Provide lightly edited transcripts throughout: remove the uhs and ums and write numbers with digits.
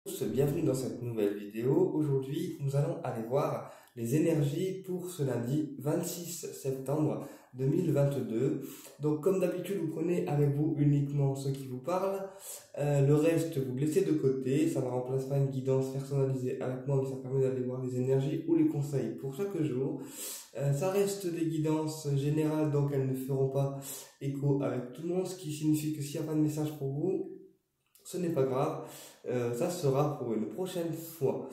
Bienvenue dans cette nouvelle vidéo. Aujourd'hui, nous allons aller voir les énergies pour ce lundi 26 septembre 2022. Donc, comme d'habitude, vous prenez avec vous uniquement ce qui vous parle. Le reste, vous laissez de côté. Ça ne remplace pas une guidance personnalisée avec moi, mais ça permet d'aller voir les énergies ou les conseils pour chaque jour. Ça reste des guidances générales, donc elles ne feront pas écho avec tout le monde, ce qui signifie que s'il n'y a pas de message pour vous, ce n'est pas grave, ça sera pour une prochaine fois.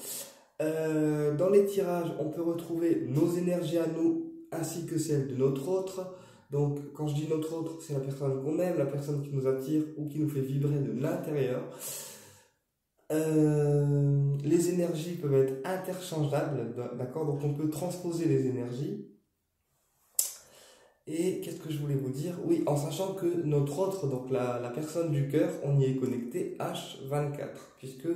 Dans les tirages, on peut retrouver nos énergies à nous ainsi que celles de notre autre. Donc, quand je dis notre autre, c'est la personne qu'on aime, la personne qui nous attire ou qui nous fait vibrer de l'intérieur. Les énergies peuvent être interchangeables, d'accord? Donc, on peut transposer les énergies. Et qu'est-ce que je voulais vous dire? Oui, en sachant que notre autre, donc la personne du cœur, on y est connecté H24, puisque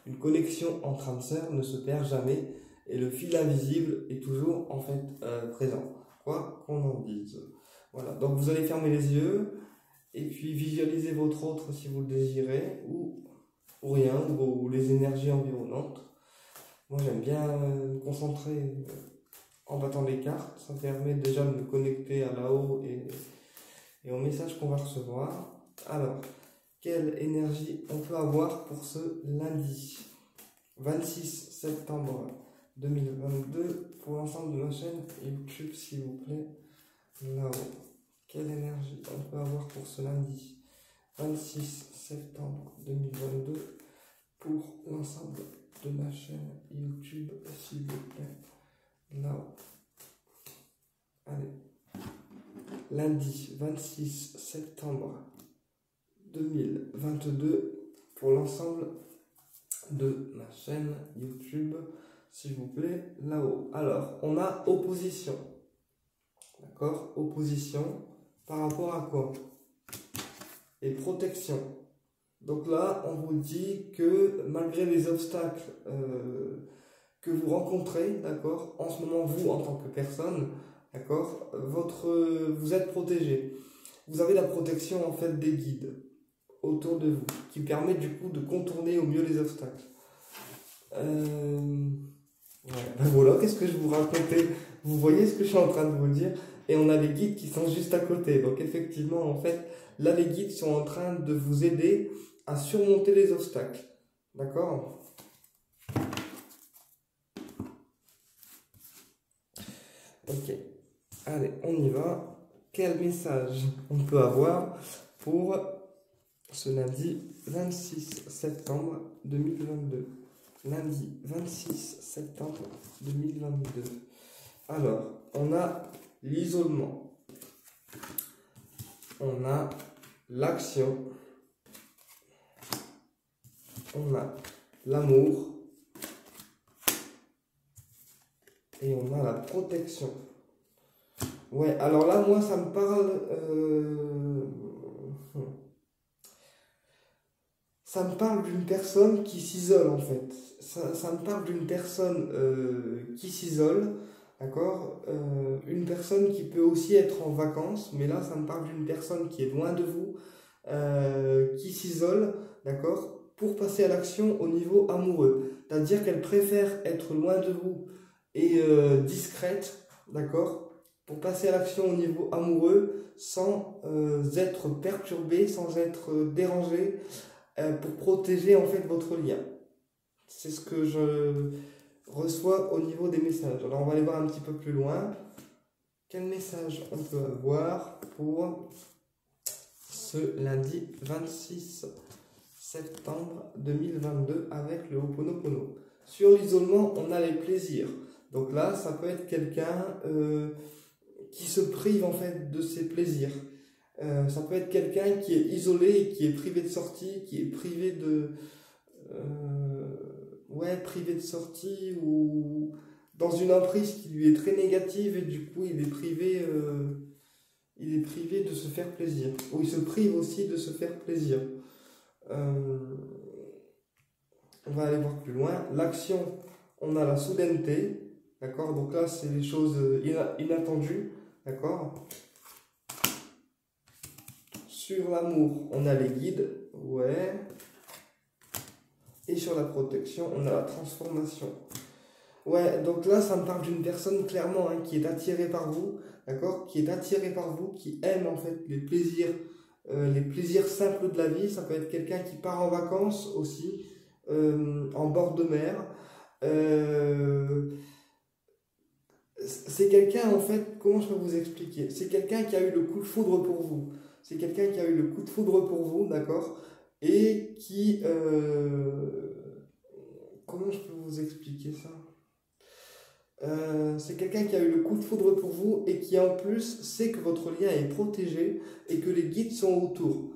une connexion entre âmes sœurs ne se perd jamais et le fil invisible est toujours en fait présent, quoi qu'on en dise. Voilà, donc vous allez fermer les yeux et puis visualiser votre autre si vous le désirez, ou rien, ou les énergies environnantes. Moi j'aime bien me concentrer en battant les cartes, ça permet déjà de me connecter à là-haut et au message qu'on va recevoir. Alors, quelle énergie on peut avoir pour ce lundi 26 septembre 2022 pour l'ensemble de ma chaîne YouTube, s'il vous plaît, là-haut. Quelle énergie on peut avoir pour ce lundi 26 septembre 2022 pour l'ensemble de ma chaîne YouTube, s'il vous plaît. Là-haut. Allez. Lundi 26 septembre 2022 pour l'ensemble de ma chaîne YouTube, s'il vous plaît, là-haut. Alors, on a opposition. D'accord? Opposition par rapport à quoi? Et protection. Donc là, on vous dit que malgré les obstacles que vous rencontrez, d'accord, en ce moment, vous, en tant que personne, d'accord, vous êtes protégé. Vous avez la protection, en fait, des guides autour de vous, qui permet, du coup, de contourner au mieux les obstacles. Ben voilà, qu'est-ce que je vous racontais? Vous voyez ce que je suis en train de vous dire? Et on a les guides qui sont juste à côté. Donc, effectivement, en fait, là, les guides sont en train de vous aider à surmonter les obstacles. D'accord? Ok, allez, on y va. Quel message on peut avoir pour ce lundi 26 septembre 2022? Lundi 26 septembre 2022. Alors, on a l'isolement. On a l'action. On a l'amour. Et on a la protection. Ouais, alors là, moi, ça me parle... Ça me parle d'une personne qui s'isole, en fait. Ça me parle d'une personne qui s'isole, d'accord? Une personne qui peut aussi être en vacances, mais là, ça me parle d'une personne qui est loin de vous, qui s'isole, d'accord? Pour passer à l'action au niveau amoureux. C'est-à-dire qu'elle préfère être loin de vous et discrète, d'accord, pour passer à l'action au niveau amoureux sans être perturbée, sans être dérangée, pour protéger en fait votre lien. C'est ce que je reçois au niveau des messages. Alors on va aller voir un petit peu plus loin. Quel message on peut avoir pour ce lundi 26 septembre 2022 avec le Ho'oponopono? Sur l'isolement, on a les plaisirs. Donc là, ça peut être quelqu'un qui se prive en fait de ses plaisirs. Ça peut être quelqu'un qui est isolé et qui est privé de sortie, qui est privé de privé de sortie ou dans une emprise qui lui est très négative et du coup il est privé de se faire plaisir, ou il se prive aussi de se faire plaisir. On va aller voir plus loin. L'action, on a la soudaineté, d'accord, donc là c'est les choses inattendues, d'accord. Sur l'amour, on a les guides, ouais. Et sur la protection, on a la transformation. Ouais, donc là, ça me parle d'une personne clairement hein, qui est attirée par vous, d'accord? Qui est attirée par vous, qui aime en fait les plaisirs simples de la vie. Ça peut être quelqu'un qui part en vacances aussi, en bord de mer. C'est quelqu'un en fait, comment je peux vous expliquer? C'est quelqu'un qui a eu le coup de foudre pour vous. C'est quelqu'un qui a eu le coup de foudre pour vous, d'accord? Et qui... comment je peux vous expliquer ça? C'est quelqu'un qui a eu le coup de foudre pour vous et qui en plus sait que votre lien est protégé et que les guides sont autour.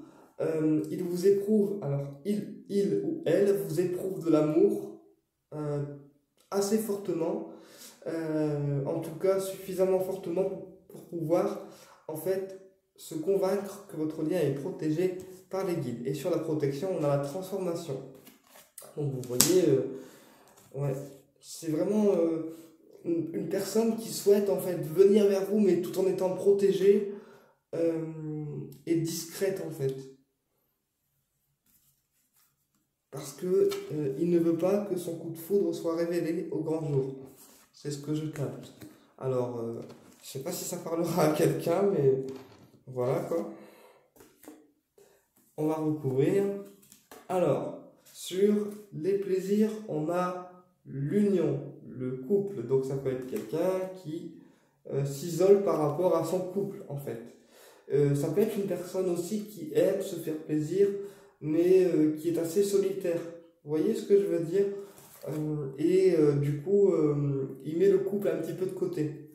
Il vous éprouve, alors il ou elle vous éprouve de l'amour assez fortement, en tout cas suffisamment fortement pour pouvoir en fait se convaincre que votre lien est protégé par les guides. Et sur la protection, on a la transformation. Donc vous voyez, ouais, c'est vraiment une personne qui souhaite en fait venir vers vous, mais tout en étant protégée et discrète en fait. Parce que il ne veut pas que son coup de foudre soit révélé au grand jour. C'est ce que je capte. Alors, je sais pas si ça parlera à quelqu'un, mais voilà quoi. On va recouvrir. Alors, sur les plaisirs, on a l'union, le couple. Donc ça peut être quelqu'un qui s'isole par rapport à son couple en fait. Ça peut être une personne aussi qui aime se faire plaisir, mais qui est assez solitaire. Vous voyez ce que je veux dire? Du coup, il met le couple un petit peu de côté.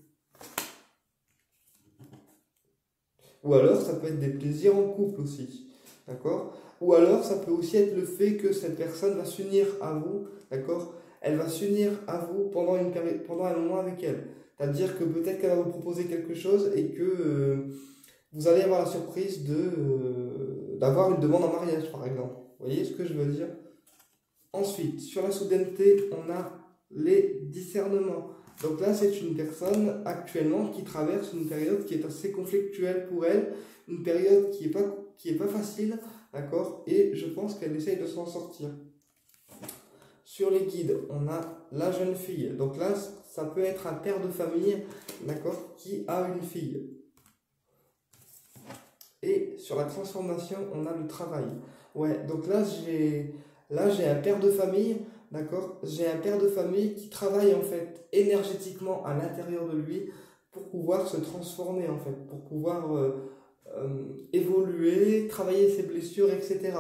Ou alors, ça peut être des plaisirs en couple aussi. D'accord? Ou alors, ça peut aussi être le fait que cette personne va s'unir à vous. D'accord? Elle va s'unir à vous pendant une période, pendant un moment avec elle. C'est-à-dire que peut-être qu'elle va vous proposer quelque chose et que vous allez avoir la surprise d'avoir une demande en mariage, par exemple. Vous voyez ce que je veux dire? Ensuite, sur la soudaineté, on a les discernements. Donc là, c'est une personne actuellement qui traverse une période qui est assez conflictuelle pour elle, une période qui est pas facile, d'accord? Et je pense qu'elle essaye de s'en sortir. Sur les guides, on a la jeune fille. Donc là, ça peut être un père de famille, d'accord, qui a une fille. Et sur la transformation, on a le travail. Ouais, donc là, j'ai un père de famille, d'accord? J'ai un père de famille qui travaille en fait énergétiquement à l'intérieur de lui pour pouvoir se transformer en fait, pour pouvoir évoluer, travailler ses blessures, etc.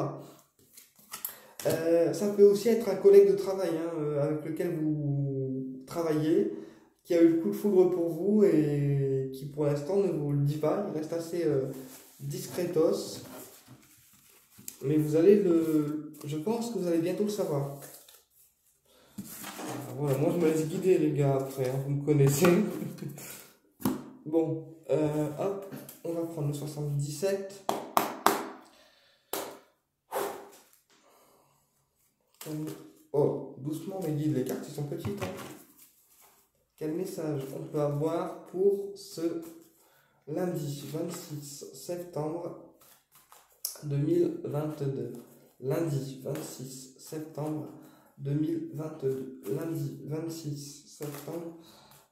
Ça peut aussi être un collègue de travail hein, avec lequel vous travaillez, qui a eu le coup de foudre pour vous et qui pour l'instant ne vous le dit pas, il reste assez discretos. Mais je pense que vous allez bientôt le savoir. Voilà, moi je me laisse guider les gars après, hein, vous me connaissez. Bon, hop, on va prendre le 77. Oh, doucement mes guides, les cartes ils sont petites. Hein. Quel message on peut avoir pour ce lundi 26 septembre 2022? Lundi 26 septembre 2022. Lundi 26 septembre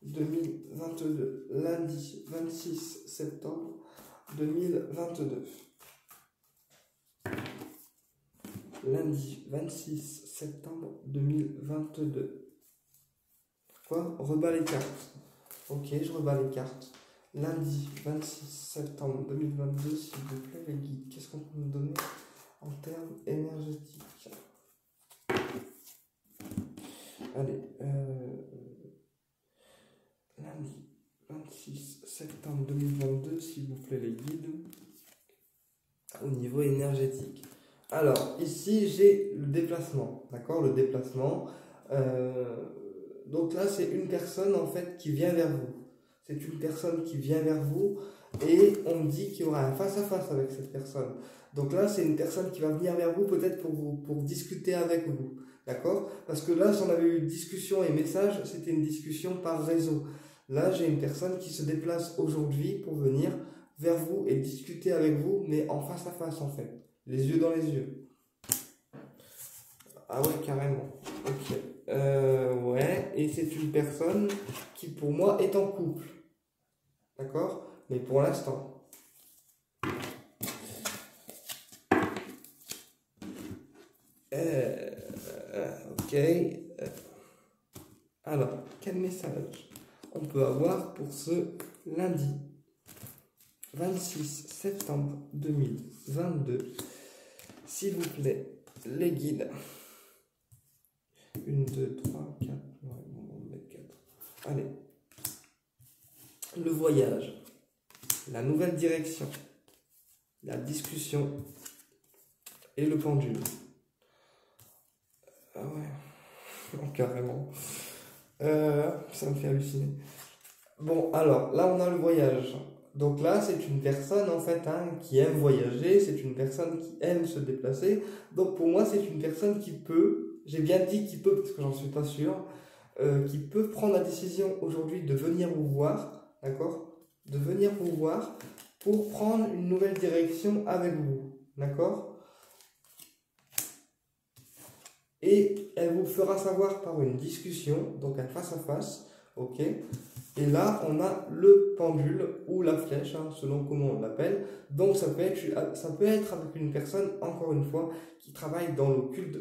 2022. Lundi 26 septembre 2022. Lundi 26 septembre 2022. Quoi? Rebats les cartes. Ok, je rebats les cartes. Lundi 26 septembre 2022, s'il vous plaît, les guides. Qu'est-ce qu'on peut nous donner en termes énergétiques? Allez, lundi 26 septembre 2022, s'il vous plaît, les guides. Au niveau énergétique. Alors, ici, j'ai le déplacement. D'accord? Le déplacement. Donc là, c'est une personne, en fait, qui vient vers vous. C'est une personne qui vient vers vous et on me dit qu'il y aura un face-à-face avec cette personne. Donc là, c'est une personne qui va venir vers vous peut-être pour discuter avec vous. D'accord? Parce que là, si on avait eu discussion et message, c'était une discussion par réseau. Là, j'ai une personne qui se déplace aujourd'hui pour venir vers vous et discuter avec vous, mais en face-à-face, en fait. Les yeux dans les yeux. Ah ouais, carrément. Ok. Ouais, et c'est une personne qui pour moi est en couple. D'accord? Mais pour l'instant. Ok. Alors, quel message on peut avoir pour ce lundi 26 septembre 2022? S'il vous plaît, les guides. 1, 2, 3, 4. Ouais, on va mettre 4. Allez. Le voyage. La nouvelle direction. La discussion. Et le pendule. Ah ouais. Oh, carrément. Ça me fait halluciner. Bon, alors, là, on a le voyage. Donc là, c'est une personne, en fait, hein, qui aime voyager, c'est une personne qui aime se déplacer. Donc pour moi, c'est une personne qui peut, j'ai bien dit qui peut, parce que j'en suis pas sûr, qui peut prendre la décision aujourd'hui de venir vous voir, d'accord? De venir vous voir pour prendre une nouvelle direction avec vous, d'accord? Et elle vous fera savoir par une discussion, donc un face à face, ok? Et là, on a le pendule ou la flèche, hein, selon comment on l'appelle. Donc ça peut être avec une personne, encore une fois, qui travaille dans l'occulte,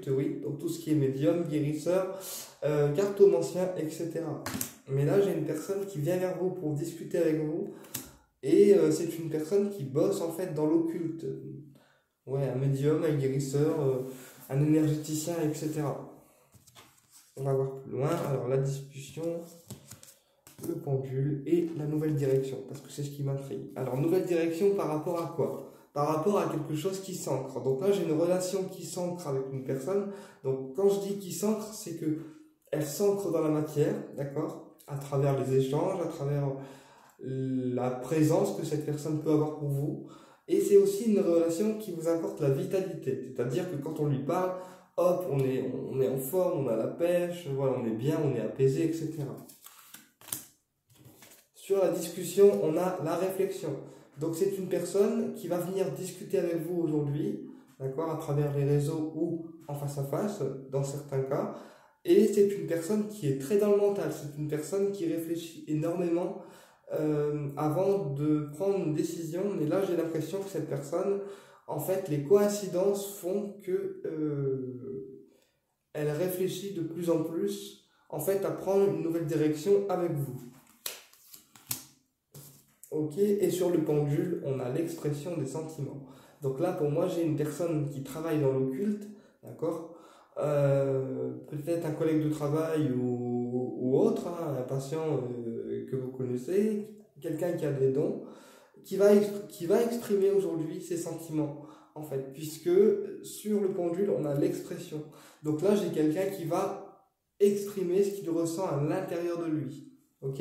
oui, donc tout ce qui est médium, guérisseur, cartomancien, etc. Mais là, j'ai une personne qui vient vers vous pour discuter avec vous, et c'est une personne qui bosse en fait dans l'occulte. Ouais, un médium, un guérisseur, un énergéticien, etc. On va voir plus loin. Alors la discussion, le pendule et la nouvelle direction, parce que c'est ce qui m'intrigue. Alors nouvelle direction par rapport à quoi? Par rapport à quelque chose qui s'ancre. Donc là j'ai une relation qui s'ancre avec une personne. Donc quand je dis qui s'ancre, c'est que elle s'ancre dans la matière, d'accord? À travers les échanges, à travers la présence que cette personne peut avoir pour vous. Et c'est aussi une relation qui vous apporte la vitalité. C'est-à-dire que quand on lui parle, hop, on est en forme, on a la pêche, voilà, on est bien, on est apaisé, etc. Sur la discussion, on a la réflexion. Donc c'est une personne qui va venir discuter avec vous aujourd'hui, d'accord, à travers les réseaux ou en face à face, dans certains cas. Et c'est une personne qui est très dans le mental. C'est une personne qui réfléchit énormément avant de prendre une décision. Mais là, j'ai l'impression que cette personne, en fait, les coïncidences font que elle réfléchit de plus en plus, en fait, à prendre une nouvelle direction avec vous. Ok, et sur le pendule, on a l'expression des sentiments. Donc là, pour moi, j'ai une personne qui travaille dans l'occulte, d'accord? Peut-être un collègue de travail ou autre, hein, un patient que vous connaissez, quelqu'un qui a des dons, qui va exprimer aujourd'hui ses sentiments, en fait, puisque sur le pendule, on a l'expression. Donc là, j'ai quelqu'un qui va exprimer ce qu'il ressent à l'intérieur de lui, ok?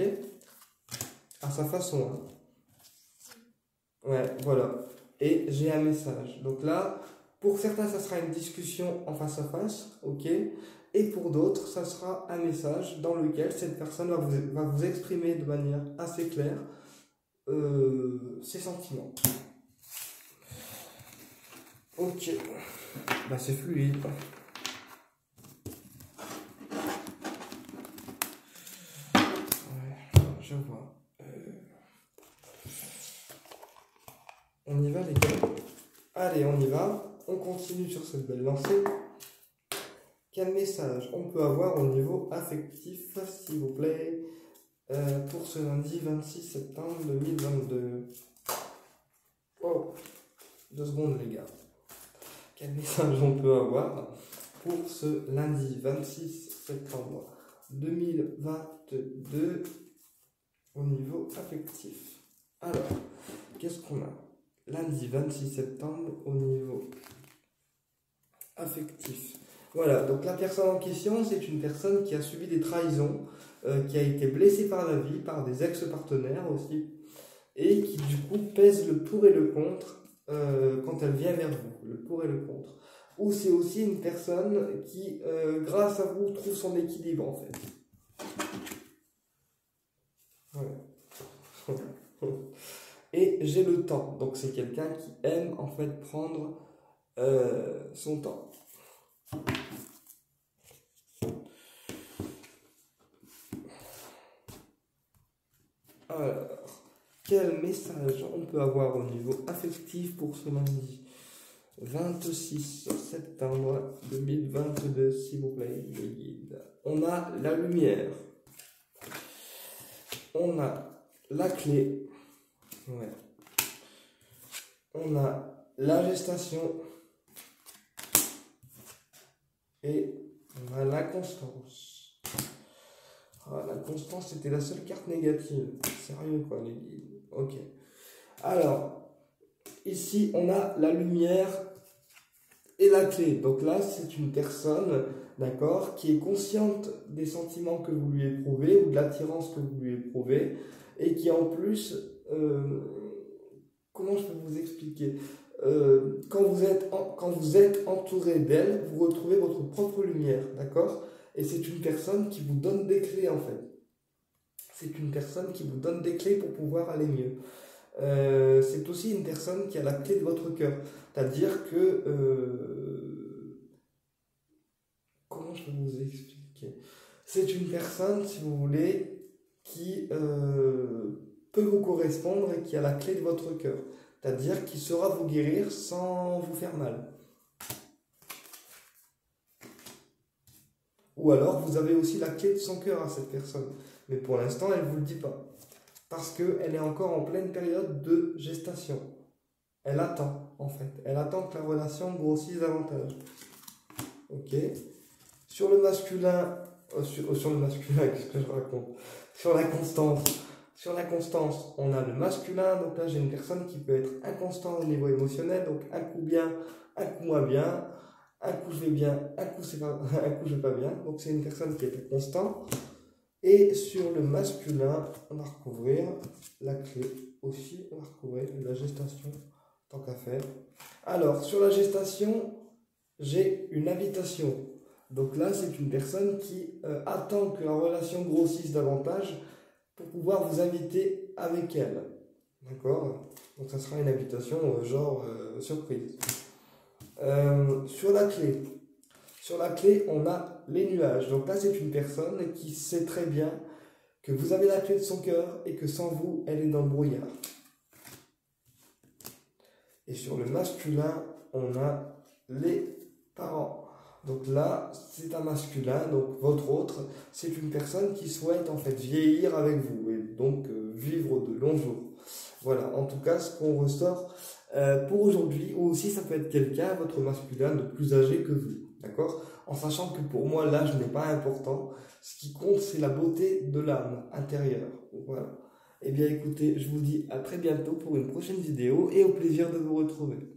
À sa façon, hein. Ouais, voilà. Et j'ai un message. Donc là, pour certains, ça sera une discussion en face à face, ok? Et pour d'autres, ça sera un message dans lequel cette personne va vous exprimer de manière assez claire ses sentiments. Ok. Bah, c'est fluide. Ouais, je vois. On y va, les gars? Allez, on y va. On continue sur cette belle lancée. Quel message on peut avoir au niveau affectif, s'il vous plaît, pour ce lundi 26 septembre 2022? Oh, 2 secondes, les gars. Quel message on peut avoir pour ce lundi 26 septembre 2022 au niveau affectif? Alors, qu'est-ce qu'on a? Lundi 26 septembre au niveau affectif. Voilà, donc la personne en question, c'est une personne qui a subi des trahisons, qui a été blessée par la vie, par des ex-partenaires aussi, et qui du coup pèse le pour et le contre quand elle vient vers vous, le pour et le contre. Ou c'est aussi une personne qui, grâce à vous, trouve son équilibre en fait. Voilà. Et j'ai le temps, donc c'est quelqu'un qui aime en fait prendre son temps. Alors, quel message on peut avoir au niveau affectif pour ce lundi 26 septembre 2022, s'il vous plaît, les guides. On a la lumière. On a la clé. Ouais. On a la gestation. Et on a la constance. Ah, la constance, c'était la seule carte négative. Sérieux, quoi, les guides. Ok. Alors, ici, on a la lumière et la clé. Donc là, c'est une personne, d'accord, qui est consciente des sentiments que vous lui éprouvez ou de l'attirance que vous lui éprouvez et qui, en plus, comment je peux vous expliquer, quand vous êtes entouré d'elle, vous retrouvez votre propre lumière, d'accord? Et c'est une personne qui vous donne des clés, en fait. C'est une personne qui vous donne des clés pour pouvoir aller mieux. C'est aussi une personne qui a la clé de votre cœur. C'est-à-dire que... comment je peux vous expliquer? C'est une personne, si vous voulez, qui peut vous correspondre et qui a la clé de votre cœur. C'est-à-dire qui saura vous guérir sans vous faire mal. Ou alors, vous avez aussi la clé de son cœur à cette personne. Mais pour l'instant, elle ne vous le dit pas. Parce qu'elle est encore en pleine période de gestation. Elle attend, en fait. Elle attend que la relation grossisse davantage. Ok. Sur le masculin... sur le masculin, qu'est-ce que je raconte? Sur la constance. Sur la constance, on a le masculin. Donc là, j'ai une personne qui peut être inconstante au niveau émotionnel. Donc un coup bien, un coup moins bien. Un coup je vais bien, un coup je vais pas bien. Donc c'est une personne qui est constante. Et sur le masculin, on va recouvrir la clé aussi. On va recouvrir la gestation, tant qu'à faire. Alors, sur la gestation, j'ai une invitation. Donc là, c'est une personne qui attend que la relation grossisse davantage pour pouvoir vous inviter avec elle. D'accord? Donc ça sera une invitation surprise. Sur la clé, on a les nuages. Donc là, c'est une personne qui sait très bien que vous avez la clé de son cœur et que sans vous, elle est dans le brouillard. Et sur le masculin, on a les parents. Donc là, c'est un masculin, donc votre autre, c'est une personne qui souhaite en fait vieillir avec vous et donc vivre de longs jours. Voilà, en tout cas, ce qu'on ressort pour aujourd'hui, ou aussi ça peut être quelqu'un, votre masculin, de plus âgé que vous, d'accord? En sachant que pour moi, l'âge n'est pas important, ce qui compte, c'est la beauté de l'âme intérieure. Voilà. Eh bien, écoutez, je vous dis à très bientôt pour une prochaine vidéo et au plaisir de vous retrouver.